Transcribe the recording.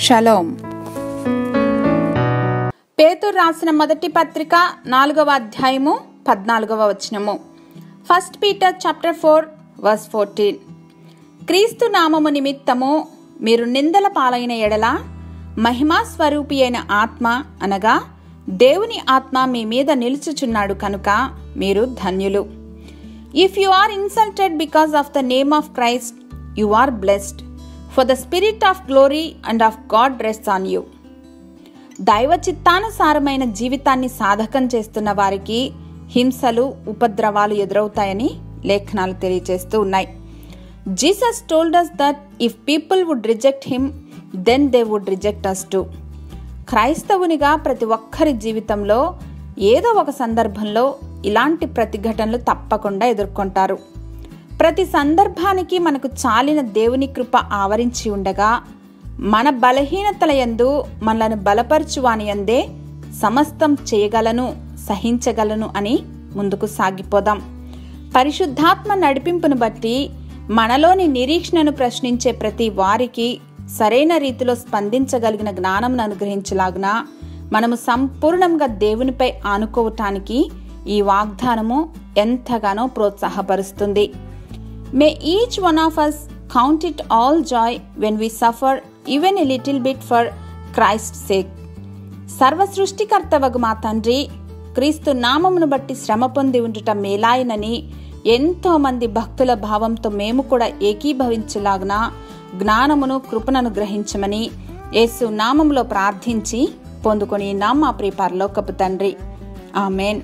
Shalom. పేతురు రాసిన మొదటి పత్రిక 4వ అధ్యాయము 14వ వచనము. 1 Peter chapter 4 verse 14. క్రీస్తు నామము నిమిత్తము మీరు నిందల పాలైన ఎడల మహిమా స్వరూపి అయిన ఆత్మ అనగా దేవుని ఆత్మ మీ మీద నిలుచుచున్నాడు కనుక మీరు ధన్యులు. If you are insulted because of the name of Christ, you are blessed, for the spirit of glory and of God rests on you. దైవ చిత్తానుసారమైన జీవితాన్ని సాధకం చేస్తున్న వారికి హింసలు, ఉపద్రవాలు ఎదురవుతాయని లేఖనాలు తెలియజేస్తూ ఉన్నాయి. Jesus told us that if people would reject him, then they would reject us too. క్రైస్తవునిగా ప్రతి ఒక్కరి జీవితంలో ఏదో ఒక సందర్భంలో ఇలాంటి ప్రతిఘటనలు తప్పకుండా ఎదుర్కొంటారు. ప్రతి సందర్భానికి మనకు చాలిన దేవుని కృప ఆవరించి ఉండగా మన బలహీనతల యందు మనలను బలపరచువాని యందే సమస్తం చేయగలను, సహించగలను అని ముందుకు సాగిపోదాం. పరిశుద్ధాత్మ నడిపింపును బట్టి మనలోని నిరీక్షణను ప్రశ్నించే ప్రతి వారికి సరైన రీతిలో స్పందించగలిగిన జ్ఞానం అనుగ్రహించలాగున మనము సంపూర్ణంగా దేవునిపై ఆనుకోవటానికి ఈ వాగ్దానము ఎంతగానో ప్రోత్సాహపరుస్తుంది. May each one of us count it all joy when we suffer even a little bit for Christ's sake. సర్వ సృష్టికర్తవగు మా తండ్రి, క్రీస్తు నామమును బట్టి శ్రమ పొంది ఉండుట మేలాయనని ఎంతో మంది భక్తుల భావంతో మేము కూడా ఏకీభవించలాగున జ్ఞానమును, కృపను గ్రహించమని యేసు నామములో ప్రార్థించి పొందుకొని మా ప్రియ పరలోకపు తండ్రి. ఆమెన్.